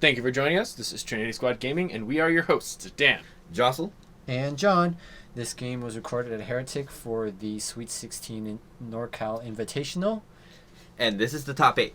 Thank you for joining us. This is Trinity Squad Gaming, and we are your hosts, Dan, Jocelyn, and John. This game was recorded at Heretic for the Sweet 16 NorCal Invitational. and this is the top 8.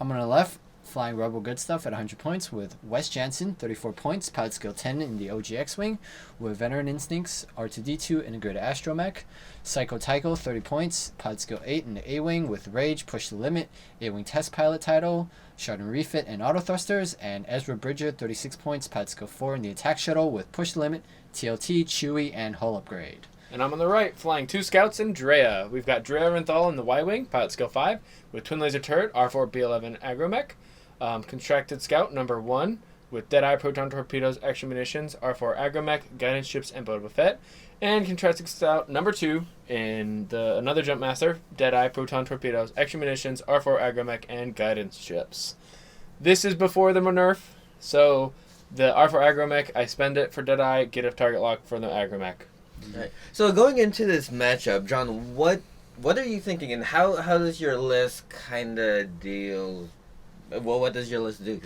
I'm on the left, Flying Rebel Good Stuff at 100 points with Wes Jansen, 34 points, Pilot Skill 10 in the OGX Wing, with Veteran Instincts, R2D2, Integrated Astromech. Psycho Tycho, 30 points, Pilot Skill 8 in the A-Wing with Rage, Push the Limit, A-Wing Test Pilot title, Shard Refit, and Auto Thrusters. And Ezra Bridger, 36 points, Pilot Skill 4 in the Attack Shuttle with Push the Limit, TLT, Chewie, and Hull Upgrade. and I'm on the right, flying 2 scouts in Drea. We've got Drea Renthal in the Y-Wing, Pilot Skill 5, with Twin Laser Turret, R4B11 Agromech. Contracted Scout number 1, with Deadeye Proton Torpedoes, Extra Munitions, R4 Agromech, Guidance Ships, and Boba Fett. And Contracted Scout number 2 in another Jump Master, Deadeye Proton Torpedoes, Extra Munitions, R4 Agromech, and Guidance Ships. This is before the nerf, so the R4 Agromech, I spend it for Deadeye, get a target lock for the Agromech. Right. So going into this matchup, John, what are you thinking, and how does your list kind of deal? Well, what does your list do?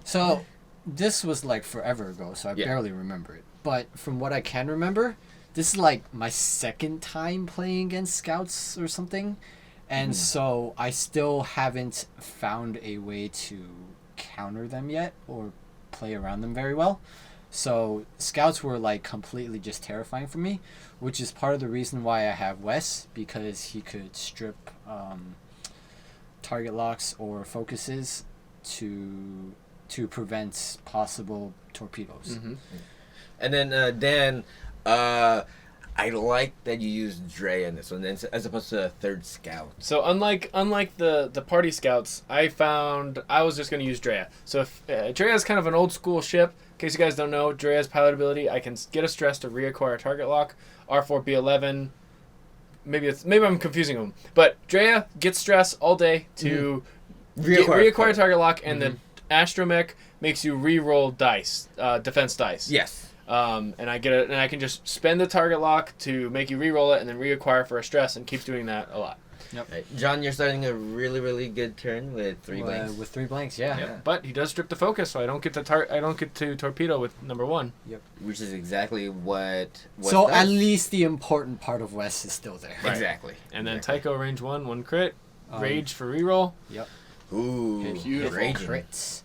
So, this was like forever ago, so I barely remember it. But from what I can remember, this is like my second time playing against scouts or something. And so I still haven't found a way to counter them yet or play around them very well. So scouts were like completely just terrifying for me, which is part of the reason why I have Wes, because he could strip target locks or focuses to prevent possible torpedoes. Mm-hmm. And then Dan, I like that you used Drea in this one as opposed to a third scout. So unlike the party scouts, I found I was just going to use Drea. So if Drea is kind of an old school ship. In case you guys don't know, Drea's pilot ability, I can get a stress to reacquire target lock. R4B11. Maybe I'm confusing them, but Drea gets stress all day to reacquire target lock, and the Astromech makes you re-roll dice, defense dice. Yes. And I can just spend the target lock to make you re-roll it, and then reacquire for a stress, and keeps doing that a lot. Yep. Right. John, you're starting a really, really good turn with 3 blanks. With 3 blanks, yeah. Yep. But he does strip the focus, so I don't get to torpedo with number 1. Yep. Which is exactly what so does. at least the important part of Wes is still there. Right. Exactly. And then Tycho range 1 crit, Rage for reroll. Yep. Ooh, Beautiful. raging. Crits.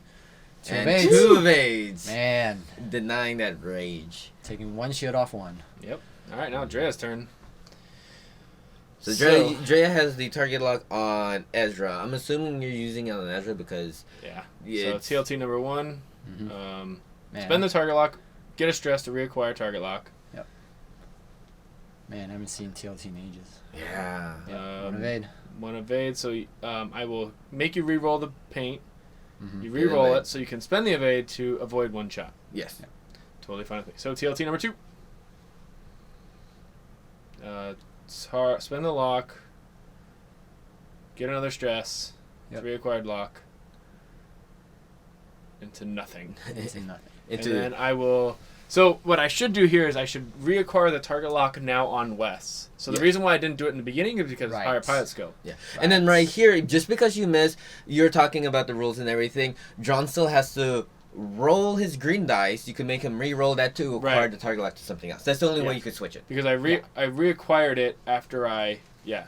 And 2 evades. Man. Denying that rage. Taking 1 shield off 1. Yep. All right, now Drea's turn. So Drea has the target lock on Ezra. I'm assuming you're using it on Ezra because... Yeah. it's- So TLT number 1. Man. Spend the target lock, get a stress to reacquire target lock. Yep. Man, I haven't seen TLT in ages. Yeah. Yep. 1 evade. 1 evade, so I will make you re-roll the paint. Mm-hmm. You re-roll evade. it, so you can spend the evade to avoid 1 shot. Yes. Yep. Totally fine with me. So TLT number 2. Spend the lock. Get another stress. Yep. Reacquired lock. Into nothing. Into nothing. And then I will... So what I should do here is I should reacquire the target lock now on Wes. So the reason why I didn't do it in the beginning is because higher pilot skill. Yeah. And then right here, just because you miss, you're talking about the rules and everything, John still has to roll his green dice. You can make him re-roll that to acquire the target lock to something else. That's the only way you could switch it. Because I reacquired it after I... Yeah.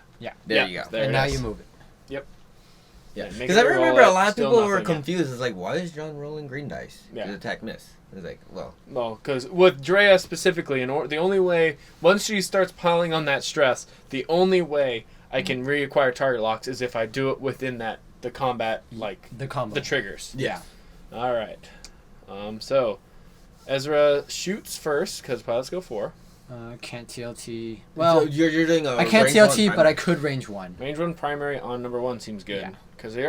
There you go. There And it now is. you move it. Yeah. make Because it I re-roll remember it, a lot of still people were nothing. confused. It's like, why is John rolling green dice? Yeah. Did attack miss? It's like, well... Well, because with Drea specifically, the only way... Once she starts piling on that stress, the only way I can reacquire target locks is if I do it within the combat, like... The combo. The triggers. Yeah. All right. So, Ezra shoots first, because pilots go 4. Can't TLT. Well, so you're doing a I can't range TLT, one but I could range 1. Range 1 primary on number 1 seems good. Yeah. Because it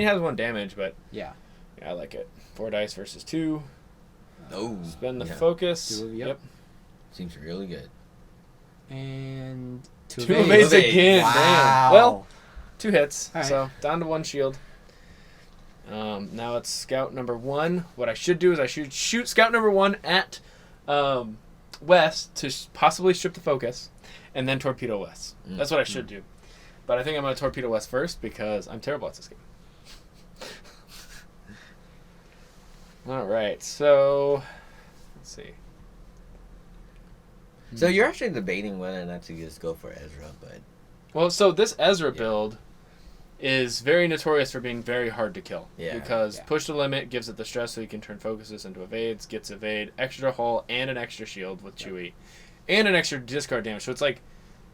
has 1 damage, but... Yeah. Yeah, I like it. 4 dice versus 2. Oh. Spend the focus. Yep. Seems really good. And 2 2 evades. evades Evade. again. Wow. Damn. Well, 2 hits. All right. So, down to 1 shield. Now it's scout number 1. What I should do is I should shoot scout number 1 at Wes to possibly strip the focus, and then torpedo Wes. That's what I should do. But I think I'm going to torpedo Wes first because I'm terrible at this game. All right, so let's see. So you're actually debating whether or not to just go for Ezra, but Well, so this Ezra build is very notorious for being very hard to kill. Yeah. Because Yeah. push the limit gives it the stress so you can turn focuses into evades, gets evade, extra hull, and an extra shield with Chewie. And an extra discard damage. So it's like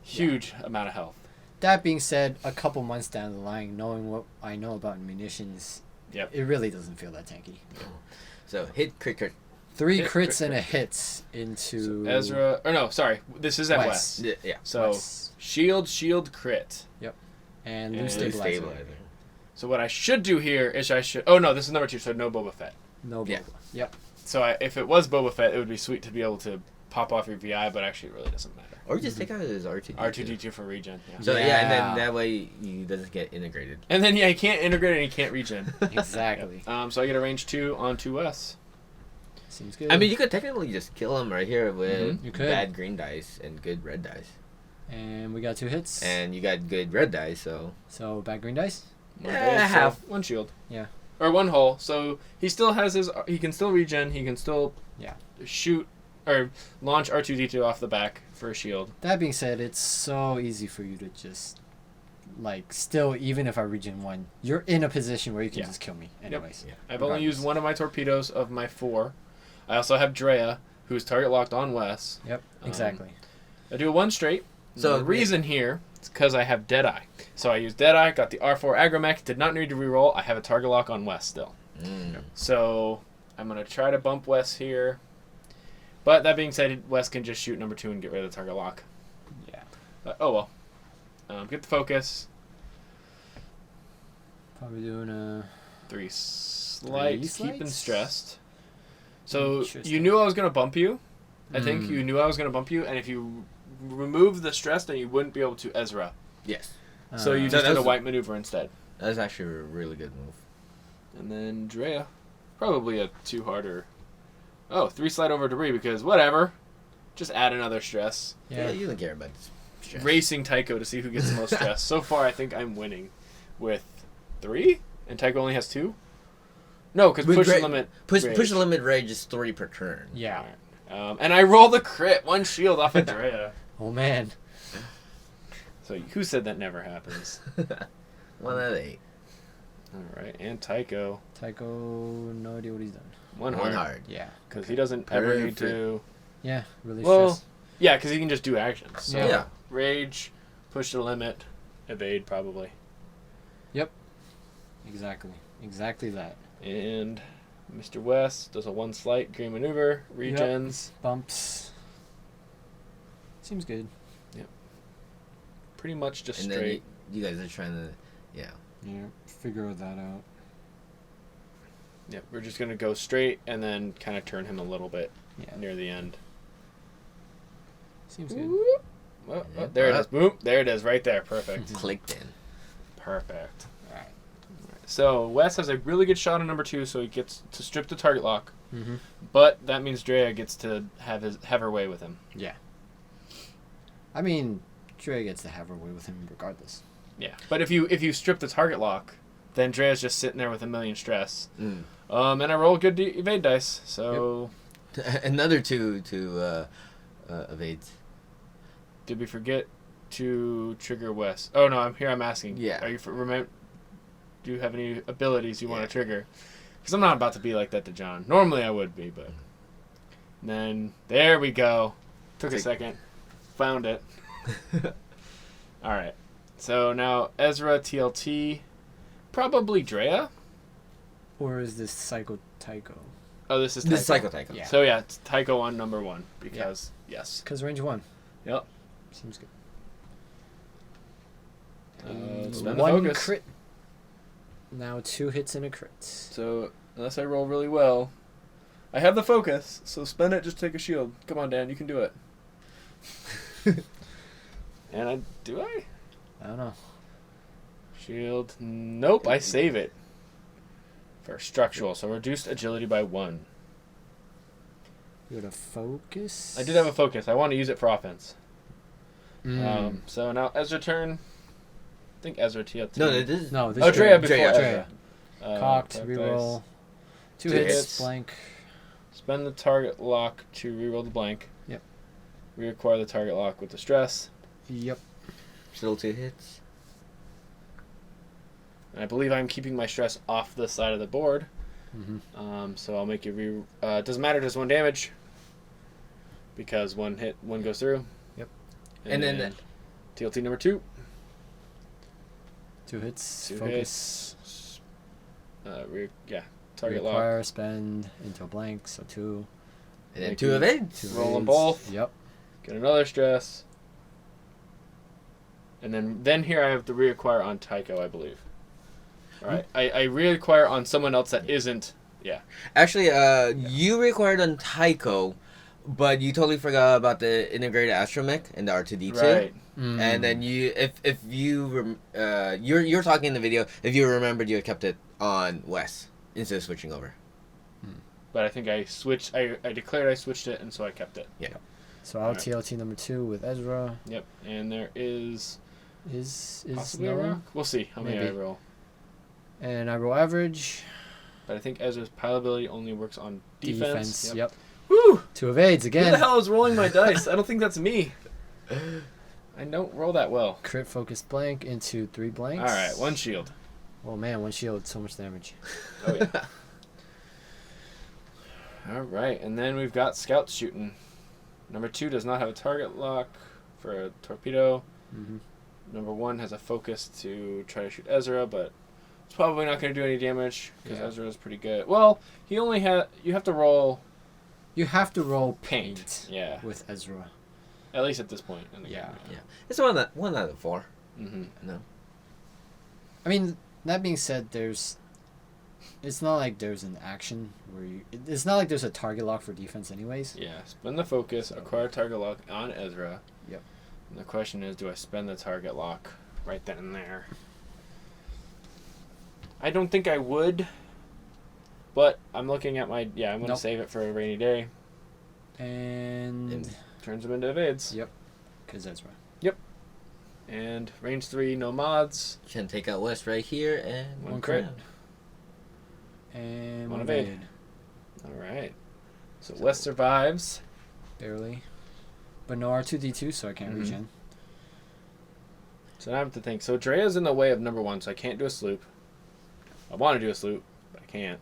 huge amount of health. That being said, a couple months down the line, knowing what I know about munitions, Yep. it really doesn't feel that tanky. so hit cricket. 3 Hit, crits crit, and a crit. hit into Ezra, or no, sorry, this is at West. Yeah. So West. shield, crit. And and loose loose stabilizer. So what I should do here is oh no, this is number 2, so no Boba Fett. No Yeah. Boba. Yep. So if it was Boba Fett, it would be sweet to be able to pop off your VI, but actually it really doesn't matter. Or just take out his R2D2. R2D2 for regen. Yeah. So yeah, and then Yeah. that way he doesn't get integrated. And then he can't integrate and he can't regen. Exactly. So I get a range 2 on 2S. Seems good. I mean, you could technically just kill him right here with You could. bad green dice and good red dice. And we got 2 hits. And you got good red dice, so... So bad green dice. One Yeah, base, so half. 1 shield. Yeah. Or 1 hull. So he still has his. He can still regen. He can still. Yeah. Shoot or launch R2D2 off the back for a shield. That being said, it's so easy for you to just, like, still, even if I regen 1, you're in a position where you can Yeah. just kill me anyways. Yeah. I've only used 1 of my torpedoes of my 4. I also have Drea, who's target locked on Wes. Yep, exactly. I do a 1 straight. So The reason here is because I have Deadeye. So I used Deadeye, got the R4 Agromech, did not need to reroll. I have a target lock on Wes still. So I'm going to try to bump Wes here. But that being said, Wes can just shoot number 2 and get rid of the target lock. Yeah. Oh well. Get the focus. Probably doing a... 3 slight, 3 keeping slights? stressed. So Interesting. you knew I was going to bump you. I think Mm. you knew I was going to bump you. And if you remove the stress, then you wouldn't be able to Ezra. Yes. So you Uh, just did a that's- white maneuver instead. That's actually a really good move. And then Drea. Probably a 2 harder. Oh, 3 slide over debris because whatever. Just add another stress. Yeah, Yeah. you don't care about this. Stress. Racing Tycho to see who gets the most stress. So far, I think I'm winning with 3, and Tycho only has 2. No, because With push the great- limit. Push rage. the limit rage is 3 per turn. Yeah. And I roll the crit, 1 shield off of Drea. Oh, man. So who said that never happens? 1 out of 8. All right, and Tycho, Tycho, no idea what he's done. 1 1 hard, hard. Yeah. because he doesn't ever need Perfect. to. Yeah, really Well, stressed. yeah, because he can just do actions. So Yeah. rage, push the limit, evade probably, Exactly. Exactly that. and Mr. West does a 1 slight green maneuver, regens, Bumps. Seems good. pretty much just And straight. then you guys are trying to... Yeah. Yeah, figure that out. Yep, we're just gonna go straight and then kind of turn him a little bit Yeah, near the end. seems good. Oh, there it is. Boom. There it is. Right there. Perfect. Clicked in. Perfect. Alright. So Wes has a really good shot on number 2, so he gets to strip the target lock. Mm-hmm. But that means Drea gets to have her way with him. Yeah. I mean, Drea gets to have her way with him regardless. Yeah. But if you strip the target lock, then Drea's just sitting there with a million stress. Mm. And I roll good evade dice. So Another 2 to evades. did we forget to trigger Wes? Oh no, I'm asking. Yeah. Are you do you have any abilities you want Yeah. to trigger? Because I'm not about to be like that to John. Normally I would be, but then there we go. Took a second. Found it. All right. So now Ezra TLT, probably Drea. Or is this Psycho Tycho? Oh, this is This is Tycho. Psycho Tycho. Yeah. So yeah, it's Tycho on number 1 because yes. Because range 1. Yep. Seems good. Spend the 1 focus. crit. Now 2 hits and a crit. So unless I roll really well, I have the focus. So spend it. Just take a shield. Come on, Dan. You can do it. And do I? I don't know. Shield. Nope. I save it for structural. So reduced agility by 1. You got a focus? I did have a focus. I want to use it for offense. Mm. So now Ezra turn. I think Ezra TLT. No, this is... No, this Oh, is Drea before Drea. Ezra. Cocked, Cocked reroll. dice. Two Two hits, hits. blank. Spend the target lock to reroll the blank. Yep. Reacquire the target lock with the stress. Yep. Still 2 hits. And I believe I'm keeping my stress off the side of the board. Mm-hmm. So I'll make you doesn't matter, just 1 damage. Because 1 hit, 1 goes through. Yep. And then TLT number 2. 2 hits. 2 focus. hits. Target lock. Require, spend into a blank, so 2. And then Make 2 you- evades. 2 Roll 'em evades. both. Yep. Get another stress. And then here I have to reacquire on Tycho, I believe. Alright. I reacquire on someone else that isn't. Yeah. Actually, you required on Tycho, but you totally forgot about the integrated astromech and the R2D2. Right. And then you, if you, you're talking in the video. If you remembered, you had kept it on Wes instead of switching over. But I think I switched. I declared I switched it, and so I kept it. Yeah. So I'll Alright. TLT number 2 with Ezra. Yep. And there is Is possibly a no rock. We'll see how many I Maybe. roll. And I roll average. But I think Ezra's pile ability only works on defense. Yep. Woo! 2 evades Who again. the hell is rolling my dice? I don't think that's me. I don't roll that well. Crit focus blank into 3 blanks. All right, 1 shield. Oh man, 1 shield, so much damage. Oh yeah. All right, and then we've got scout shooting. Number 2 does not have a target lock for a torpedo. Mm-hmm. Number 1 has a focus to try to shoot Ezra, but it's probably not going to do any damage because Yeah. Ezra is pretty good. Well, he only you have to roll You have to roll paint. paint Yeah, with Ezra. at least at this point in the Yeah. game. Yeah. It's one out of 4. Mm-hmm. No. I mean, that being said, it's not like there's an action where it's not like there's a target lock for defense anyways. Yeah, spend the focus, acquire target lock on Ezra. Yep. And the question is, do I spend the target lock right then and there? I don't think I would, but I'm looking at my... Yeah, I'm going to Nope. save it for a rainy day. And Turns them into evades. yep, because Ezra. And range 3, no mods. Can take out Wes right here and One crit. crown. And One one evade. evade. Alright. So Wes survives. Barely. But no R2D2, so I can't Mhm. regen. So now I have to think. So Drea's in the way of number 1, so I can't do a sloop. I want to do a sloop, but I can't.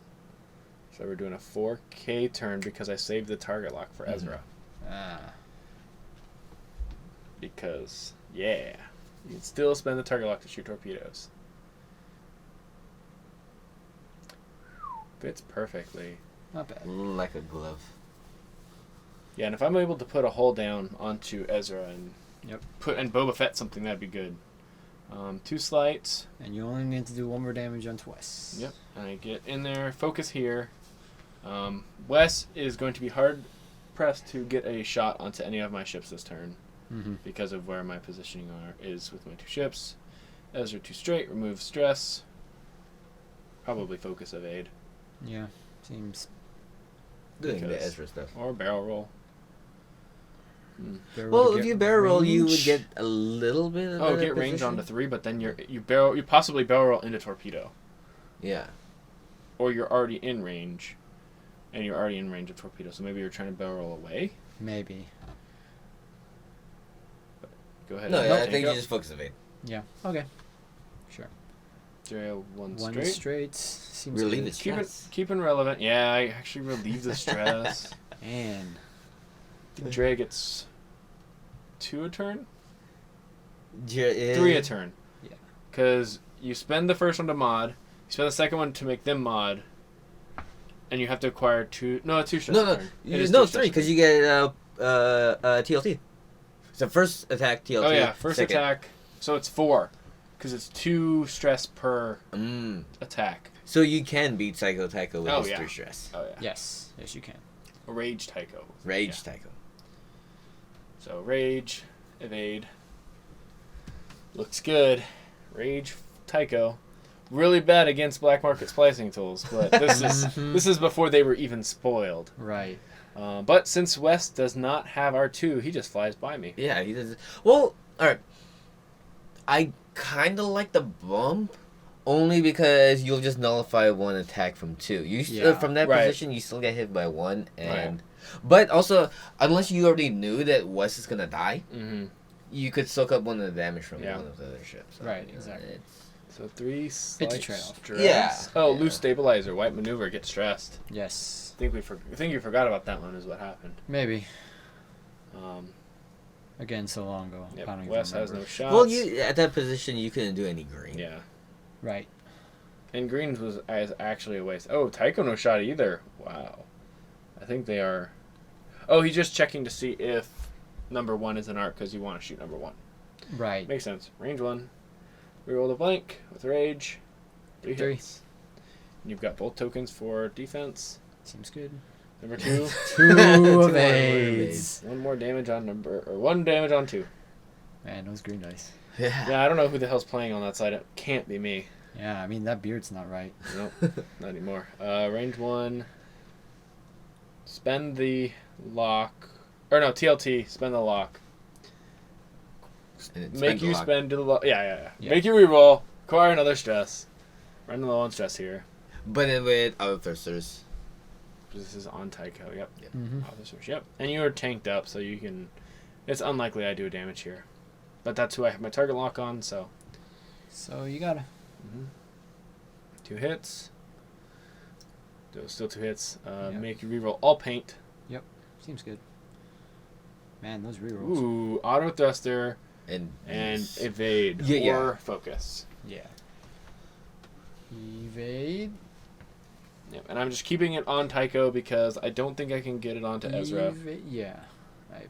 So we're doing a 4K turn because I saved the target lock for Ezra. Ah. Because, yeah. You can still spend the target lock to shoot torpedoes. Fits perfectly. Not bad. Like a glove. Yeah, and if I'm able to put a hole down onto Ezra and Yep. and Boba Fett something, that'd be good. 2 slights. And you only need to do 1 more damage on Wes. Yep. And I get in there, focus here. Wes is going to be hard pressed to get a shot onto any of my ships this turn Mm-hmm. because of where my positioning is with my 2 ships. Ezra 2 straight, remove stress. Probably focus evade. Yeah. Seems. Doing the Because- Ezra stuff. Or barrel roll. Better Well, to if get you barrel roll, you would range. get a little bit of Oh, better get range position. onto 3, but then you possibly barrel roll into torpedo. Yeah. Or you're already in range. And you're already in range of torpedo, so maybe you're trying to barrel roll away. Maybe. Go ahead. No, and yeah, I take think you up. just focus evade. Yeah. Okay. Sure. Drea 1 1 straight. straight. Seems Relieve good. the Keep stress. it relevant. Yeah, I actually relieve the stress. And Drea gets 2 a turn? Yeah. 3 a turn. Yeah. Because you spend the first one to mod, you spend the second one to make them mod, and you have to acquire 2... No, 2 stress a No, turn. no, It is no, 2 stress 3 a because turn. you get TLT. So first attack TLT. Oh yeah, first second. attack. So it's 4. Because it's 2 stress per Mm. attack. So you can beat Psycho Tycho with Oh, his yeah. 3 stress. Oh yeah. yes. Yes, you can. Rage Tycho. Rage Yeah. Tycho. So rage, evade. Looks good. Rage Tycho. Really bad against black market splicing tools, but this is before they were even spoiled. Right. But since West does not have R2, he just flies by me. Yeah, he does. Well, alright. I kind of like the bump Only because you'll just nullify one attack from 2. From that Right. position, you still get hit by 1. But also, unless you already knew that Wes is going to die, you could soak up one of the damage from one of the other ships. So, Right, exactly. So 3 slight It's a trade-off. stress. Yeah. Oh, Yeah. loose stabilizer, white maneuver, get stressed. Yes. I think you forgot about that one is what happened. Maybe. Um, Again, so long ago. I yep, don't even Wes has remember. no shots. Well, you at that position, you couldn't do any green. Yeah. Right. And greens was actually a waste. Oh, Tycho no shot either. Wow. I think they are... Oh, he's just checking to see if number 1 is an arc because you want to shoot number 1. Right. Makes sense. Range 1. Reroll the blank with rage. 3 3. hits. And you've got both tokens for defense. Seems good. Number 2. 2 of evades. 1 more damage on 1 damage on 2. Man, those green dice. Yeah, I don't know who the hell's playing on that side. It can't be me. Yeah, I mean, that beard's not right. Nope, not anymore. Range 1. Spend the lock. Or no, TLT. Spend the lock. Make you spend the lock. Yeah. Make you reroll. Acquire another stress. Run low on stress here. But then with other thrusters. This is on Tycho. Yep. Mm-hmm. Officers. Yep. And you are tanked up, so you can. It's unlikely I do a damage here, but that's who I have my target lock on. So. So you gotta. 2 hits. Those still 2 hits. Yeah. Make you reroll all paint. Seems good. Man, those rerolls. Ooh, auto thruster And evade or focus. Yeah. Evade. Yep. And I'm just keeping it on Tycho because I don't think I can get it onto Ezra. Yeah. I evade.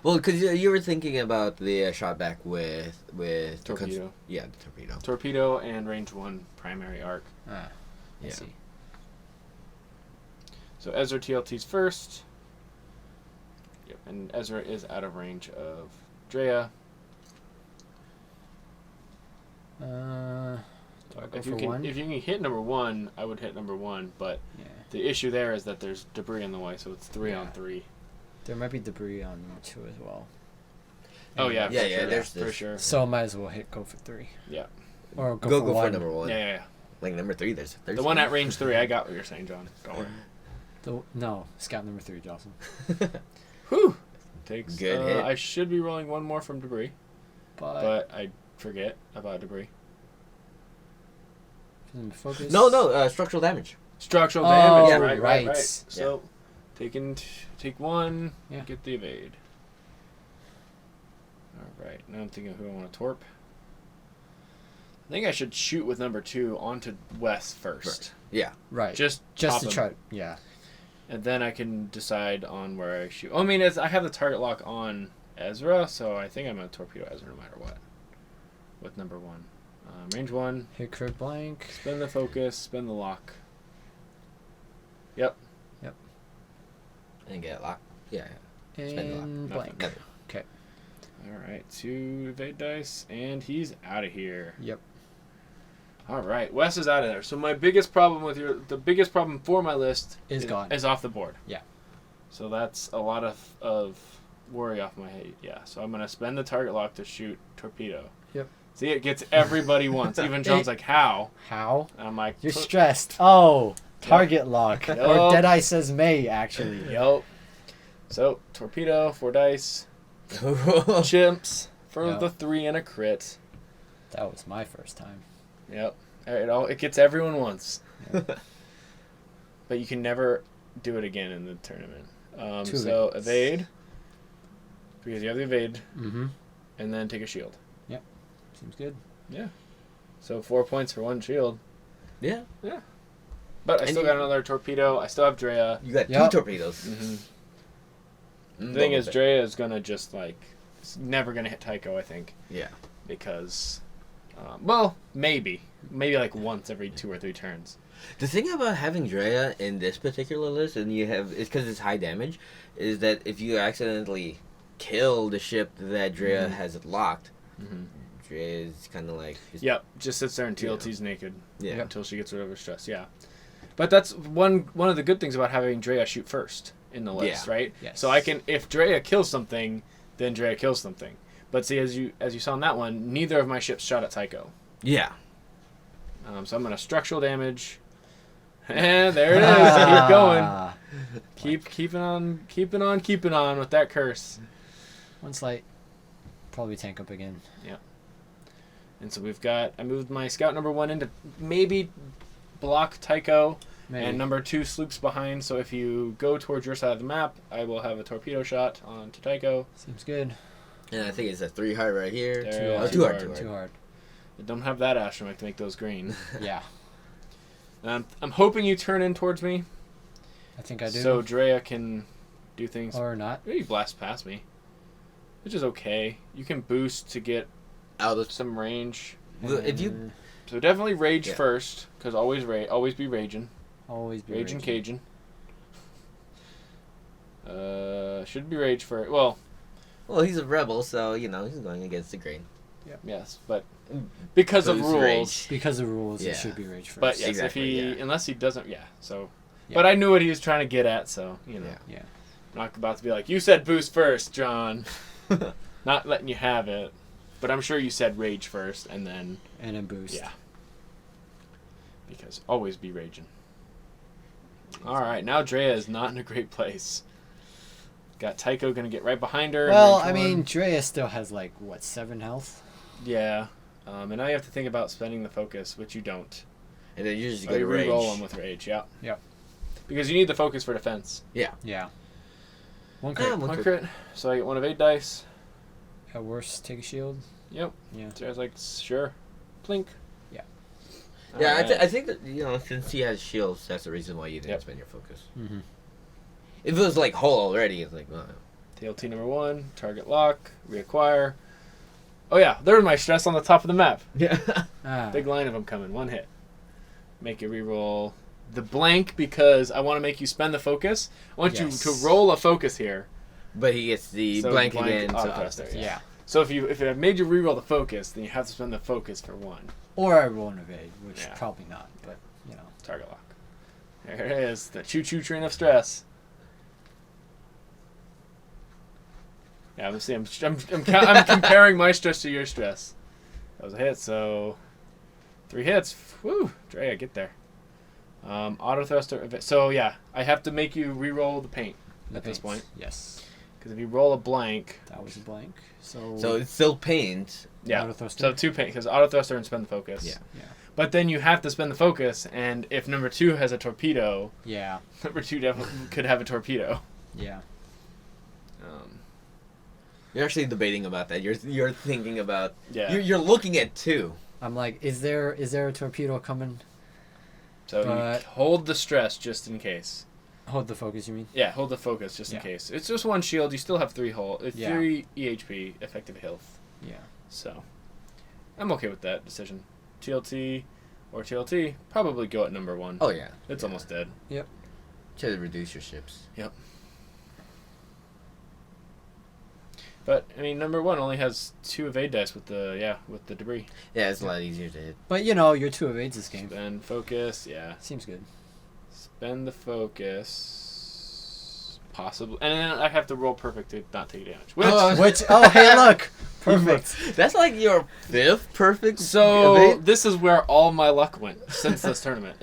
well, because you were thinking about the shot back with Torpedo. the torpedo. Torpedo and range 1 primary arc. Ah. I Yeah. see. So Ezra TLT's first. Yep. And Ezra is out of range of Drea. Do I go If for you can, 1? if you can hit number 1, I would hit number 1. But Yeah. the issue there is that there's debris in the way, so it's 3 on 3. There might be debris on number 2 as well. Oh yeah, Yeah, for yeah, sure. there's for this. sure. So might as well go for 3. Yeah. Or Go for for 1. number 1. Yeah. Like number 3, there's The one at range 3, I got what you're saying, John. Don't worry. No, scout number 3, Jocelyn. Whew. Takes. Good hit. I should be rolling 1 more from debris, but I forget about debris. Focus. No, structural damage. Structural Oh, damage. yeah, right. right. So, take 1. Yeah. Get the evade. All right. Now I'm thinking who I want to torp. I think I should shoot with number 2 onto Wes first. Yeah. Right. Just to him. try. Yeah. And then I can decide on where I shoot. I mean, I have the target lock on Ezra, so I think I'm going to torpedo Ezra no matter what. With number 1. Range 1. Hit crit blank. Spin the focus. Spin the lock. Yep. And get locked. Yeah. Spend the lock. And blank. Nothing. Okay. Alright, 2 evade dice, and he's out of here. Yep. Alright, Wes is out of there. So my biggest problem the biggest problem for my list Is gone. Is off the board. Yeah. So that's a lot of worry off my head. Yeah, so I'm going to spend the target lock to shoot torpedo. Yep. See, it gets everybody once. Even John's like, how? How? And I'm like, You're stressed. Oh, target lock. Yup. Or Deadeye says may, actually. Yup. So, torpedo, 4 dice. Chimps for Yep. the 3 and a crit. That was my first time. Yep. It gets everyone once. But you can never do it again in the tournament. Two So, evades. evade. Because you have the evade. Mm-hmm. And then take a shield. Seems good. Yeah. So 4 points for 1 shield. Yeah. But I And still you- got another torpedo. I still have Drea. You got Yep. 2 torpedoes. The thing is, Drea is going to just, it's never going to hit Tycho, I think. Yeah. Because, well, maybe. Maybe, once every 2 or 3 turns. The thing about having Drea in this particular list, and it's because it's high damage, is that if you accidentally kill the ship that Drea has locked, Drea is kind of like... Yep, just sits there and TLT's naked. Yeah. Until she gets rid of her stress, yeah. But that's one of the good things about having Drea shoot first in the list, right? Yes. So I can, if Drea kills something, then Drea kills something. But see, as you saw in that one, neither of my ships shot at Tycho. Yeah. So I'm going to structural damage. And there it is. Keep going. Keeping on with that curse. One slight. Probably tank up again. Yeah. And so I moved my scout number 1 into maybe block Tycho. Maybe. And number 2 sloops behind. So if you go towards your side of the map, I will have a torpedo shot onto Tycho. Seems good. And I think it's a 3 hard right here. Too hard. I don't have that astromech to make those green. Yeah. I'm hoping you turn in towards me. I think I do. So Drea can do things. Or not. Maybe blast past me. Which is okay. You can boost to get out of some range. If you So definitely rage first, because always be raging. Always be raging. Cajun. Should be rage first. Well, he's a rebel, so he's going against the grain. Yeah. Yes, but because of rules. Rage. Because of rules, it should be rage first. But yes, exactly, unless he doesn't, so. Yeah. But I knew what he was trying to get at, so Yeah. I'm not about to be like, you said boost first, John. Not letting you have it, but I'm sure you said rage first, and then boost. Yeah. Because always be raging. All right, now Drea is not in a great place. Got Tycho gonna get right behind her. Well, I mean, Drea still has 7 health. Yeah, and now you have to think about spending the focus, which you don't. And then you just go to rage. Re-roll them with rage. Yeah. Yep. Because you need the focus for defense. Yeah. One crit. One crit. So I get 1 of 8 dice. At worst, take a shield. Yep. Yeah. So I was like, sure. Plink. Yeah. Yeah, Right. I think that since he has shields, that's the reason why you didn't spend your focus. Mm-hmm. If it was whole already, it's like, well. TLT number 1, target lock, reacquire. Oh yeah, there's my stress on the top of the map. Yeah. Big line of them coming. 1 hit. Make you reroll the blank because I want to make you spend the focus. I want you to roll a focus here. But he gets the blank again. Auto-thruster, yeah. So if I made you reroll the focus, then you have to spend the focus for 1. Or I roll an evade, which probably not, but Target lock. There it is. The choo-choo train of stress. Yeah, I'm comparing my stress to your stress. That was a hit, so 3 hits. Woo! Drea, get there. Auto thruster. So yeah, I have to make you re-roll the paint at this point. Yes. Because if you roll a blank, that was a blank. So it's still paint. Yeah. Auto thruster. So 2 paint because auto thruster and spend the focus. Yeah. But then you have to spend the focus, and if number 2 has a torpedo, number 2 could have a torpedo. Yeah. You're actually debating about that. You're thinking about. Yeah. You're looking at 2. I'm like, is there a torpedo coming? So you hold the stress just in case. Hold the focus, you mean? Yeah, hold the focus just in case. It's just 1 shield. You still have 3 Yeah. 3 EHP, effective health. Yeah. So, I'm okay with that decision. TLT or TLT, probably go at number 1. Oh yeah. It's almost dead. Yep. Try to reduce your ships. Yep. But I mean, number 1 only has 2 evade dice with the debris. Yeah, it's a lot easier to hit. But you're 2 evades this game. Spend focus, Seems good. Spend the focus, possibly, and then I have to roll perfect to not take damage. Which? Oh, hey, look, perfect. That's like your 5th perfect. So evade? this is where all my luck went since this tournament.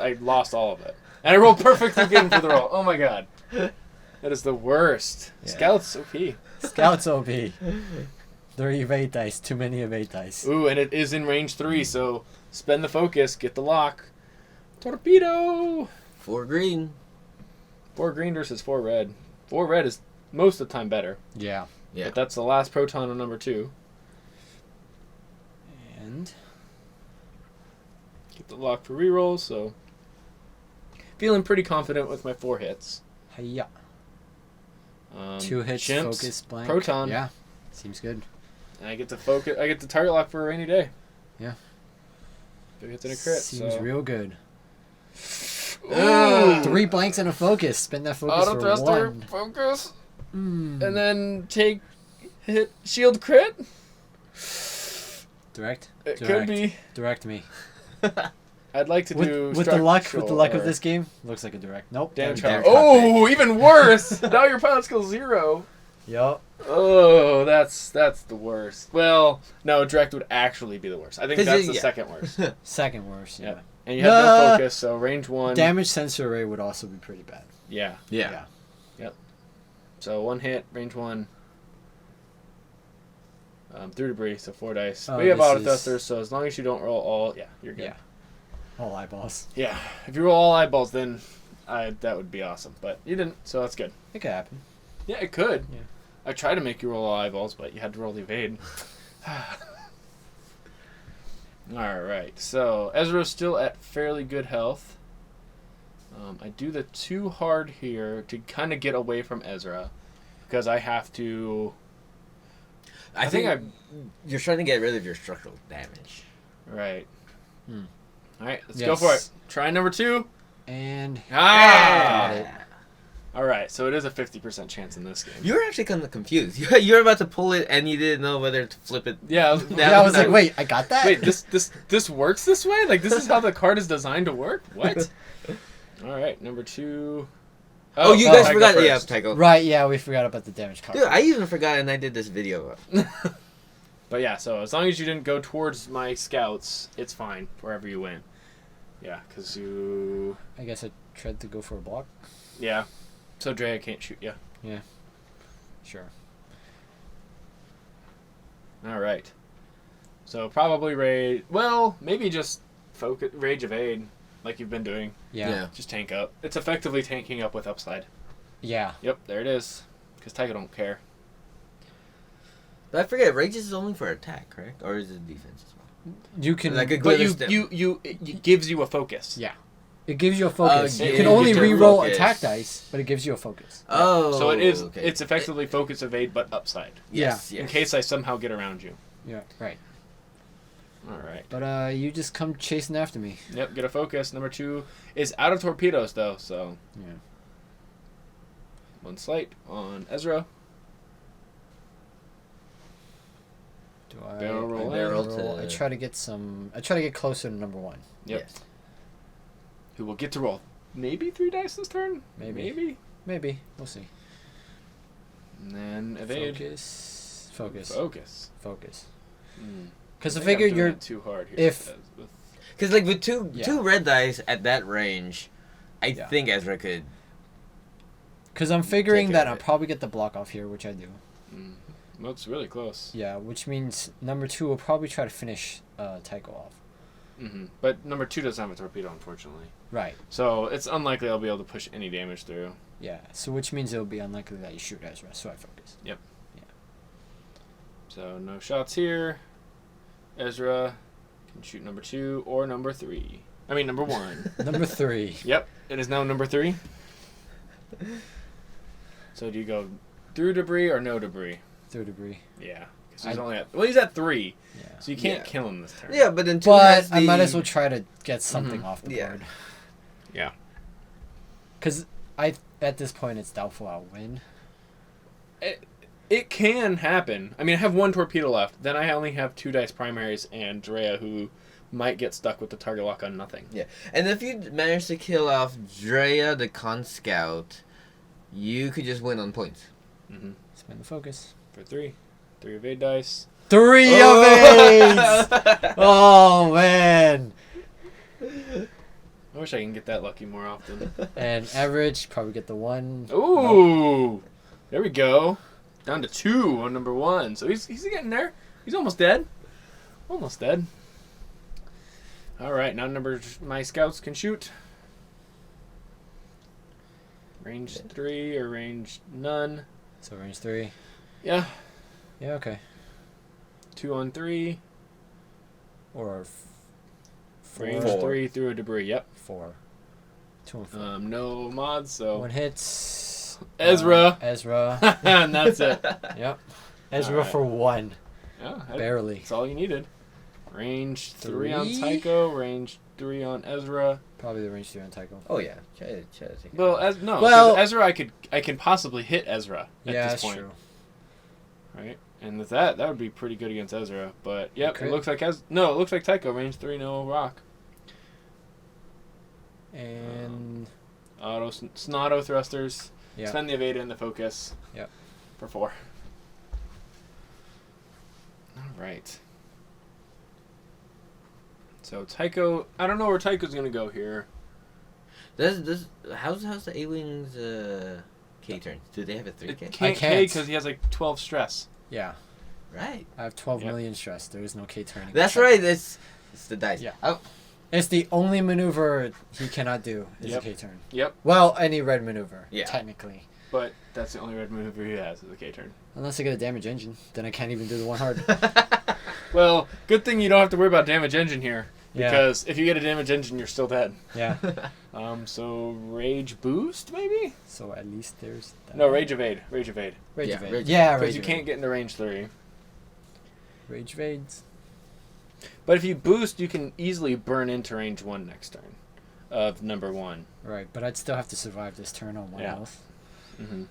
I lost all of it, and I rolled perfect again for the roll. Oh my god, that is the worst. Yeah. Scouts OP. Scouts OP. 3 evade dice. Too many evade dice. Ooh, and it is in range 3, so spend the focus, get the lock. Torpedo! 4 green. 4 green versus 4 red. 4 red is most of the time better. Yeah. But that's the last proton on number 2. And Get the lock for reroll, so feeling pretty confident with my 4 hits. hiya. 2 hits, chimps, focus, blank. proton. Yeah. Seems good. And I get to focus. I get the target lock for a rainy day. Yeah. If it hits in a crit, Seems real good. Ooh. 3 blanks and a focus. Spend that focus Auto for thruster, 1. focus, And and then hit shield crit. direct. It could be. Direct me. I'd like to do With the luck structural of this game, looks like a direct. Nope. damage. damage. Oh, even worse! Now your pilot skill 0. Yup. Oh, that's the worst. Well, no, direct would actually be the worst. I think 'Cause that's it- the yeah. second worst. Second worst, yeah. Yep. And you have no focus, so range 1. Damage sensor array would also be pretty bad. Yeah. Yeah. So 1 hit, range 1. Through debris, so 4 dice. Oh, We have this auto is- thrusters, so as long as you don't roll all, you're good. Yeah. All eyeballs. Yeah. If you roll all eyeballs, then that would be awesome. But you didn't, so that's good. It could happen. Yeah, it could. Yeah. I tried to make you roll all eyeballs, but you had to roll the evade. Alright, so Ezra's still at fairly good health. I do the 2 hard here to kind of get away from Ezra. Because I have to... I think you're trying to get rid of your structural damage. Right. Hmm. Alright, let's Yes. go for it. Try number 2. And Ah! got it. Alright, so it is a 50% chance in this game. You were actually kind of confused. You were about to pull it, and you didn't know whether to flip it. Yeah, Yeah, I was like, wait, I got that? Wait, this works this way? Like, this is how the card is designed to work? What? Alright, number 2. Oh, you guys I go forgot. Yeah, first. Tycho. Right, yeah, we forgot about the damage card. Dude, I even forgot, and I did this video. But yeah, so as long as you didn't go towards my scouts, it's fine wherever you went. Yeah, because you... I guess I tried to go for a block. Yeah. So Drea can't shoot you. Sure. Alright. So probably rage... Well, maybe just focus rage evade, like you've been doing. Yeah. Just tank up. It's effectively tanking up with upside. Yeah. Yep, there it is. Because Tycho don't care. But I forget, rage is only for attack, correct? Or is it defense as well? You can... Like a But glitter stem. it gives you a focus. Yeah. It gives you a focus. yeah, you you can get only to re-roll focus. attack dice, but it gives you a focus. Oh. So it's okay. effectively focus evade, but upside. Yes, In yes. case I somehow get around you. Yeah, right. Alright. But you just come chasing after me. Yep, get a focus. Number 2 is out of torpedoes, though, so... Yeah. 1 slight on Ezra. Do I... Barrel roll I barrel in. to- I try to get some... I try to get closer to number 1. Yep. Yes. Who will get to roll maybe 3 dice this turn? Maybe. Maybe. We'll see. And then evade. Focus. Focus. Because I think I'm figure doing you're... it too hard here. if- with- Because, like, with two Yeah. red dice at that range, I Yeah. think Ezra could... Because I'm figuring Take that care I'll of it. probably get the block off here, which I do. Well, it's really close. Yeah, which means number 2 will probably try to finish Tycho off. But number 2 doesn't have a torpedo, unfortunately. Right. So it's unlikely I'll be able to push any damage through. Yeah. So which means it'll be unlikely that you shoot Ezra, so I focus. So no shots here. Ezra can shoot number 2 or number 3. I mean, number 1. Number 3. Yep, it is now number 3. So do you go through debris or no debris? Third degree. Yeah. 'Cause he's at 3. Yeah. So you can't Yeah. kill him this turn. Yeah, but then 2 But has I might the- as well try to get something off the Yeah. board. Yeah. Because at this point, it's doubtful I'll win. It can happen. I mean, I have 1 torpedo left. Then I only have 2 dice primaries and Drea, who might get stuck with the target lock on nothing. Yeah, and if you manage to kill off Drea, the con scout, you could just win on points. Spend the focus. For 3. 3 evade dice. 3 evades! Oh, man. I wish I can get that lucky more often. And average, probably get the 1. Ooh! There we go. Down to 2 on number 1. So he's getting there. He's almost dead. Almost dead. Alright, now my scouts can shoot. Range 3 or range none. So range 3. Yeah. Yeah, okay. 2 on 3. Or Range 4. 3 through a debris. Yep. 4. 2 and 4. No mods, so 1 hits. Ezra. Ezra. And that's it. Yep. Ezra Alright. for 1. Yeah, Barely. That's all you needed. Range 3 on 3? Tycho. Range 3 on Ezra. Probably the range 3 on Tycho. Oh yeah, try to take it. Well, no. Well- 'Cause Ezra, I can possibly hit Ezra at Yeah, this that's point, true. right? And with that would be pretty good against Ezra. But yep, it Crit? looks like it looks like Tycho range 3, no rock. And Auto snoto thrusters. yeah. Spend the evade and the focus. Yep. for 4. All right. So Tycho, I don't know where Tycho's gonna go here. How's the A-Wings K turn? Do they have a 3K? It I can't can't. K because he has like 12 stress. Yeah. Right. I have 12 Yep. million stress. There is no K turning. That's right. It's the dice. Yeah. Oh, It's the only maneuver he cannot do is Yep. a K turn. Yep. Well, any red maneuver, Yeah. technically. But that's the only red maneuver he has is the K turn. Unless I get a damage engine, then I can't even do the one hard. Well, good thing you don't have to worry about damage engine here. Yeah. Because if you get a damage engine, you're still dead. Yeah. So rage boost, maybe? So at least there's that. No, rage evade. Rage evade. Rage Yeah, evade. rage Yeah, Because rage you evade. can't get into range 3. Rage evades. But if you boost, you can easily burn into range 1 next turn of number 1. Right, but I'd still have to survive this turn on 1 Yeah. health. Mm-hmm.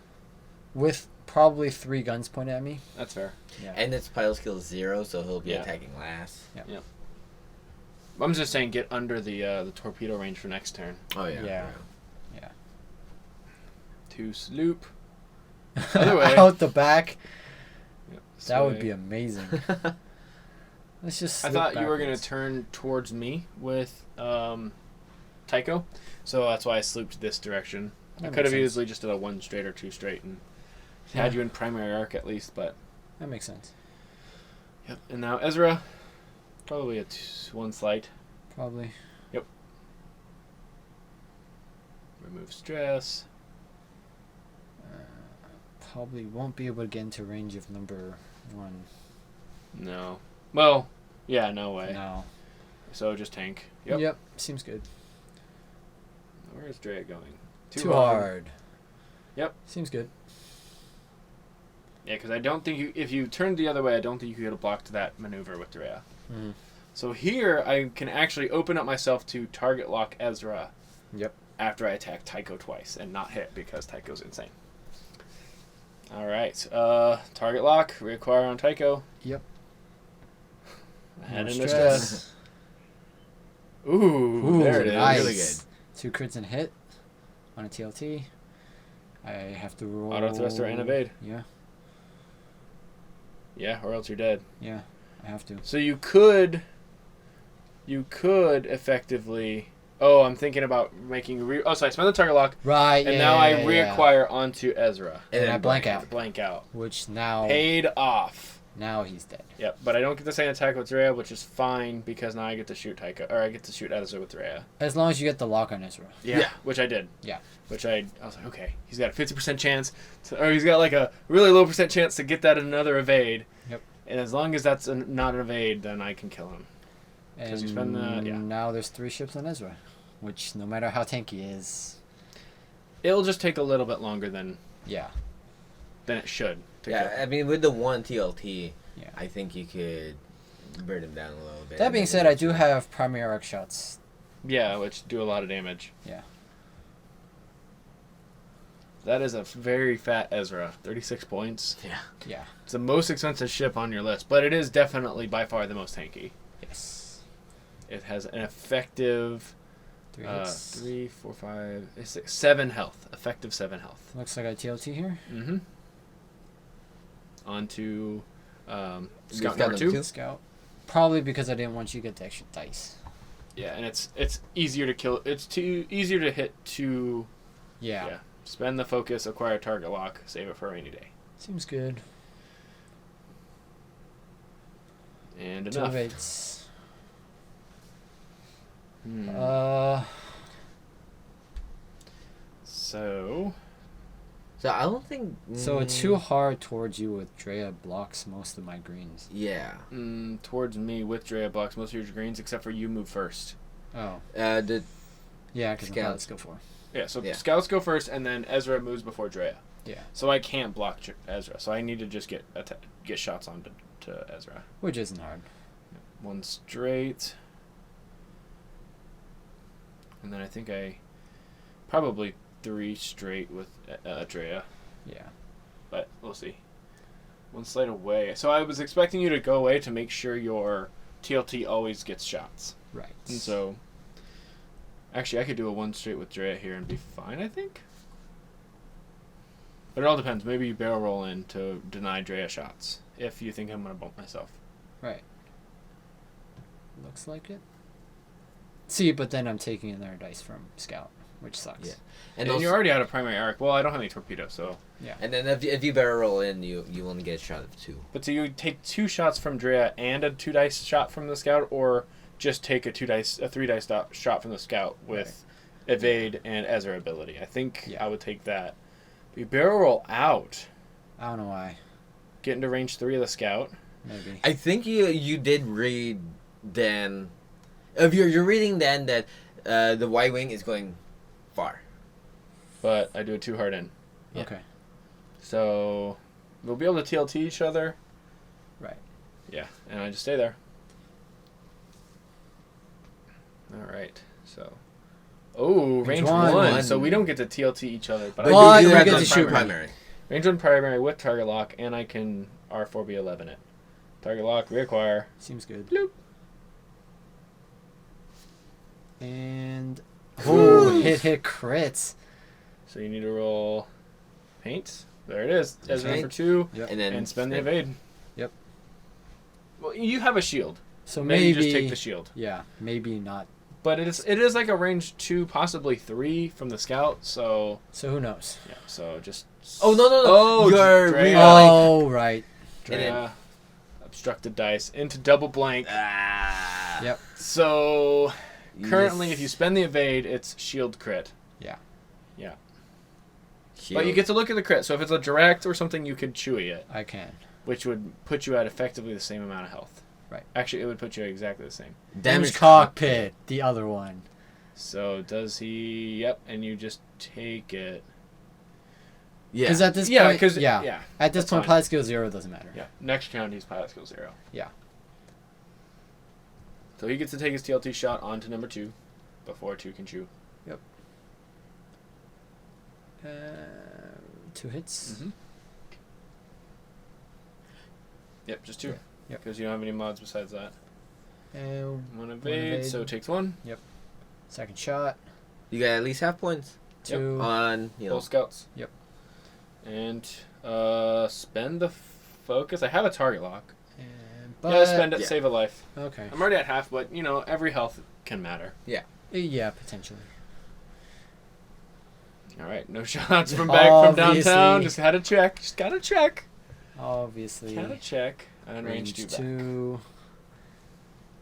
With probably 3 guns pointed at me. That's fair. Yeah. and its pile skill is 0, so he'll be Yeah. attacking last. I'm just saying get under the torpedo range for next turn. Oh yeah. Yeah. 2 sloop. Other way. Out the back. Yep, this That would way. be amazing. Let's just I slip thought you were going backwards. to turn towards me with Tycho, so that's why I slooped this direction. That I makes could have sense. easily just did a 1 straight or 2 straight and had you in primary arc at least, but That makes sense. yep. And now Ezra, probably a 1 slight. Probably. Remove stress. Probably won't be able to get into range of number 1. No. Well, yeah, no way. No. So just tank. Yep. Yep. Seems good. Where is Drea going? Too hard. Yep. Seems good. Yeah, because I don't think if you turned the other way, I don't think you could have blocked that maneuver with Drea. Mm-hmm. So here I can actually open up myself to target lock Ezra. Yep. After I attack Tycho twice and not hit because Tycho's insane. All right. Target lock. Reacquire on Tycho. Yep. I had No no stress. Ooh, Ooh, there it is. nice. Really good. 2 crits and hit on a TLT. I have to roll. Auto thruster and evade. Yeah. Yeah, or else you're dead. Yeah. I have to. So you could effectively. Oh, I'm thinking about making. So I spend the target lock, Right. and yeah, now I yeah. reacquire onto Ezra. And then I blank out. Blank out. Which now. Paid off. Now he's dead. Yep, but I don't get the same attack with Drea, which is fine because now I get to shoot Tycho, or I get to shoot Ezra with Drea. As long as you get the lock on Ezra. Yeah, which I did. Yeah. Which I was like, okay, he's got a 50% chance, or he's got like a really low percent chance to get that in another evade. Yep. And as long as that's not an evade, then I can kill him. And 'Cause you spend the- yeah. now there's 3 ships on Ezra, which no matter how tanky he is, It'll just take a little bit longer than yeah, it should. To Yeah, kill. I mean with the 1 TLT, yeah. I think you could burn him down a little bit. That being said, I do have primary arc shots. Yeah, which do a lot of damage. Yeah. That is a very fat Ezra. 36 points. Yeah. Yeah. It's the most expensive ship on your list, but it is definitely by far the most tanky. Yes. It has an effective 3 hits. 3, 4, 5, 6, 7 health. Effective 7 health. Looks like I TLT here. Mm-hmm. On to Scout Scout number number 2. two. Scout. Probably because I didn't want you to get the extra dice. Yeah, and it's easier to kill. It's easier to hit 2. Yeah. Yeah. Spend the focus, acquire target lock, save it for a rainy day. Seems good. And 2 enough. evades. Hmm. So So I don't think. So 2 hard towards you with Drea blocks most of my greens. Yeah. towards me with Drea blocks most of your greens except for you move first. Oh. The Yeah, because Scout. let's go for. Yeah, so Yeah. scouts go first, and then Ezra moves before Drea. Yeah. So I can't block Ezra. So I need to just get shots on to Ezra. Which isn't hard. 1 straight. And then I think I probably 3 straight with Drea. Yeah. But we'll see. 1 slide away. So I was expecting you to go away to make sure your TLT always gets shots. Right. And so, actually, I could do a 1 straight with Drea here and be fine, I think. But it all depends. Maybe you barrel roll in to deny Drea shots if you think I'm going to bump myself. Right. Looks like it. See, but then I'm taking another dice from Scout, which sucks. Yeah. And you're already out of primary arc. Well, I don't have any torpedo, so... Yeah. And then if you barrel roll in, you only get a shot of 2. But so you take 2 shots from Drea and a 2-dice shot from the Scout, or just take a 3-dice shot from the Scout with evade and Ezra ability? I think I would take that. You barrel roll out. I don't know why. Get into range 3 of the Scout. Maybe. I think you did read then. If you're reading then that the Y-wing is going far. But I do a 2 hard in. Yeah. Okay. So we'll be able to TLT each other. Right. Yeah, and I just stay there. All right. So. Oh, range one. So we don't get to TLT each other, but Well, you we have get to to shoot shoot primary. Range 1 primary with target lock, and I can R4B11 it. Target lock, reacquire. Seems good. Bloop. And hit crits. So you need to roll paint. There it is. Ezra Paint. for 2, Yep. and spend the evade. Yep. Well, you have a shield. So Maybe maybe you just take the shield. Yeah, maybe not. But it is like a range 2, possibly 3 from the Scout. So So who knows? yeah. So just. Oh no! Oh, you're Drea. Oh right. Drea, obstructed dice into double blank. Yep. So You currently, just- if you spend the evade, it's shield crit. Yeah. Yeah. Shield. But you get to look at the crit. So if it's a direct or something, you could chewy it, I can. which would put you at effectively the same amount of health. Right. Actually, it would put you at exactly the same. Damage cockpit. The other one. So does he? Yep. And you just take it. Yeah. Because at this Yeah. point, Because yeah. At this that's point, fine. pilot skill 0 doesn't matter. Yeah. Next round, he's pilot skill 0. Yeah. So he gets to take his TLT shot onto number 2 before 2 can chew. Yep. 2 hits. Mm-hmm. Yep, just 2. Yeah. Yep. Because you don't have any mods besides that. And One evade, so it takes 1. second shot. You got at least half points 2. on Full scouts. Yep. And spend the focus. I have a target lock. And, Yeah, spend it, yeah. save a life. Okay. I'm already at half, but every health can matter. Yeah, potentially. All right, no shots from downtown. Obviously. Just gotta check. Obviously. Gotta check. And range 2 back. 2.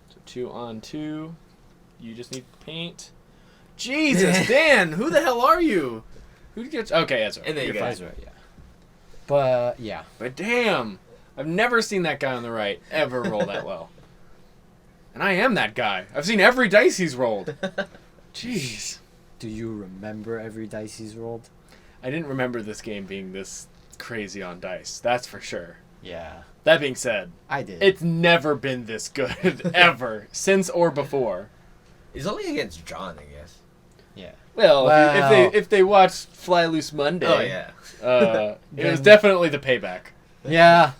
So 2 on 2. You just need paint. Jesus, Dan, who the hell are you? Who gets? Okay, Ezra. And then You're you fine. got- Ezra, yeah. But yeah. But damn, I've never seen that guy on the right ever roll that well. And I am that guy. I've seen every dice he's rolled. Jeez. Do you remember every dice he's rolled? I didn't remember this game being this crazy on dice. That's for sure. Yeah. That being said, I did. it's never been this good ever, since or before. It's only against John, I guess. Yeah. Well, Wow. if they watched Fly Loose Monday, Oh yeah. it was definitely the payback. Yeah.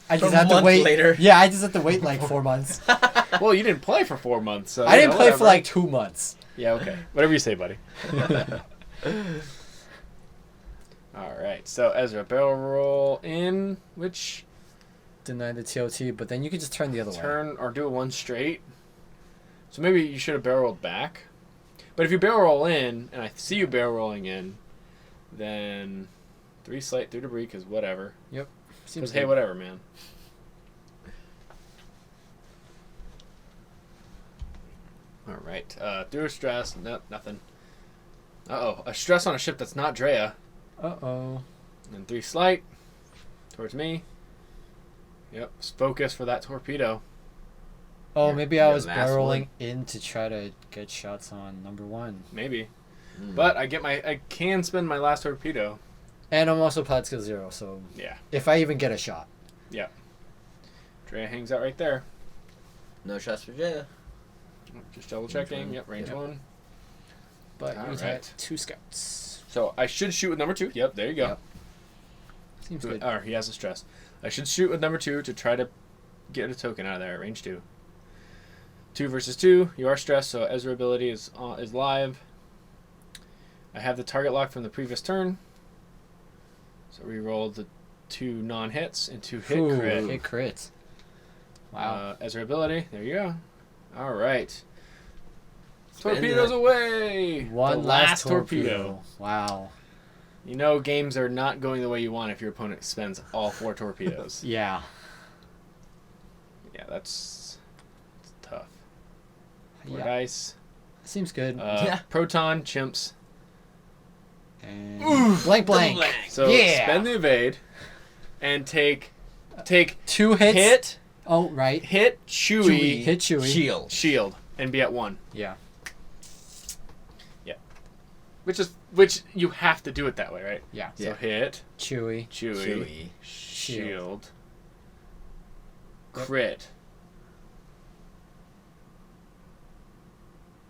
I just From a had to month wait. later. Yeah, I just had to wait like 4 months. Well, you didn't play for 4 months, so I didn't play whatever. for like 2 months. Yeah, okay. Whatever you say, buddy. All right. So Ezra, barrel roll in which Deny the TOT, but then you can just turn the other way. turn or do a 1 straight. So maybe you should have barrel rolled back. But if you barrel roll in, and I see you barrel rolling in, then 3 slight through debris, because whatever. Seems Because hey, good. whatever, man. All right. Through a stress. Nope, nothing. Uh-oh. A stress on a ship that's not Drea. Uh-oh. And 3 slight towards me. Yep. Focus for that torpedo. Oh, maybe I your was last barreling in to try to get shots on number 1. Maybe. Mm. But I can spend my last torpedo. And I'm also pilot skill 0, so Yeah. if I even get a shot. Drea hangs out right there. No shots for Drea. Just double checking. Yep. Range Yep. 1. But All he was right. at 2 scouts. So I should shoot with number 2. Yep. There you go. Yep. Seems good. Or he has a stress. I should shoot with number 2 to try to get a token out of there at range 2. 2 versus 2. You are stressed, so Ezra ability is live. I have the target lock from the previous turn. So re-roll the 2 non-hits into Ooh, hit crit. Hit crits. Wow. As her ability. There you go. All right. Spend Torpedoes that. away. One The last torpedo. Wow. You know games are not going the way you want if your opponent spends all 4 torpedoes. Yeah. Yeah, that's tough. 4 Yeah. dice. Seems good. Yeah. Proton, chimps. And blank. So Yeah. spend the evade and take 2 hits. hit, Oh, right. hit, Chewy, Hit Chewy. Shield. shield, and be at 1. Yeah. Which you have to do it that way, right? Yeah. So Yeah. hit, Chewy. Chewy, Chewy. shield, Yep. crit.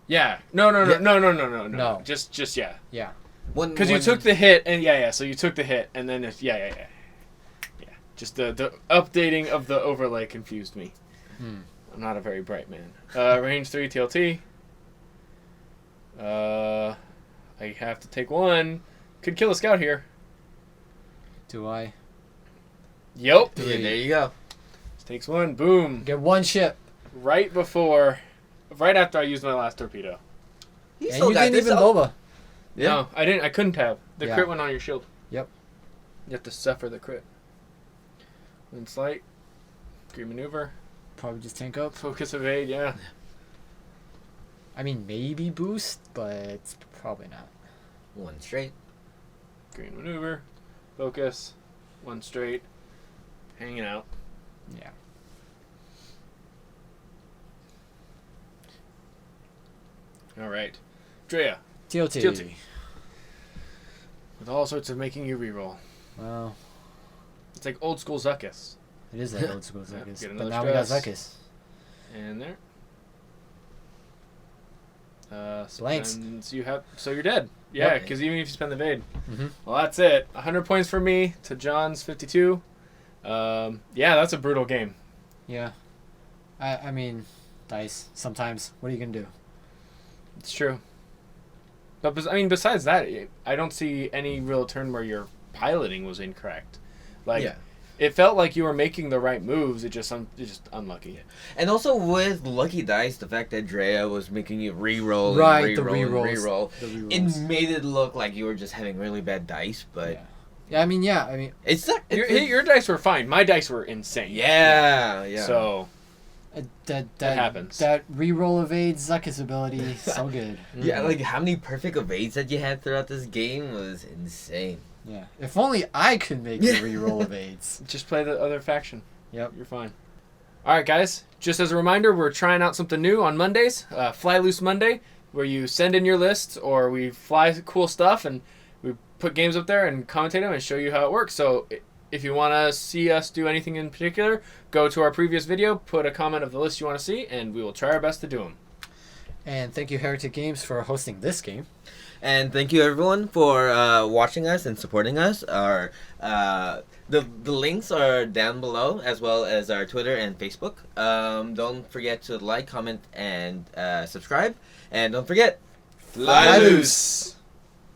Yeah. No. No. Just yeah. Yeah. Because you took the hit and yeah. So you took the hit and then yeah. Just the updating of the overlay confused me. I'm not a very bright man. Range 3 TLT. I have to take 1. Could kill a scout here. Do I? Yep. Yeah, there you go. Takes 1. Boom. Get 1 ship. Right after I used my last torpedo. He And still you got didn't this even up. boba. Yeah. No, I didn't. I couldn't have. The Yeah. crit went on your shield. Yep. You have to suffer the crit. Wind slight. Green maneuver. Probably just tank up. Focus evade. Yeah. I mean, maybe boost, but probably not. 1 straight. Green maneuver. Focus. 1 straight. Hanging out. Yeah. All right. Drea. TLT. TLT. With all sorts of making you reroll. Well, It's like old school Zuckus. it is that old school Yeah, Zuckus. get But another now we got stress. Zuckus. And there. Blanks. Spends- so you're dead. Yeah, Yep. because even if you spend the evade. Mm-hmm. Well, that's it. 100 points for me to John's 52. Yeah, that's a brutal game. Yeah. I mean, dice. Sometimes. What are you going to do? It's true. But besides that, I don't see any real turn where your piloting was incorrect. Like, Yeah. it felt like you were making the right moves. It's just unlucky. And also with Lucky Dice, the fact that Drea was making you re-roll and Right, the re-roll and rerolls. re-roll, The rerolls. it made it look like you were just having really bad dice, but Yeah. Yeah, I mean, it's not. Your dice were fine. My dice were insane. Yeah. So, that happens. That reroll evade Zuckus ability, so good. Yeah, like how many perfect evades that you had throughout this game was insane. Yeah. If only I could make the reroll evades. just play the other faction. Yep. You're fine. All right, guys. Just as a reminder, we're trying out something new on Mondays. Fly Loose Monday, where you send in your lists or we fly cool stuff and we put games up there and commentate them and show you how it works. So if you want to see us do anything in particular, go to our previous video, put a comment of the list you want to see, and we will try our best to do them. And thank you, Heretic Games, for hosting this game. And thank you everyone for watching us and supporting us. Our the links are down below, as well as our Twitter and Facebook. Don't forget to like, comment, and subscribe. And don't forget, Fly loose!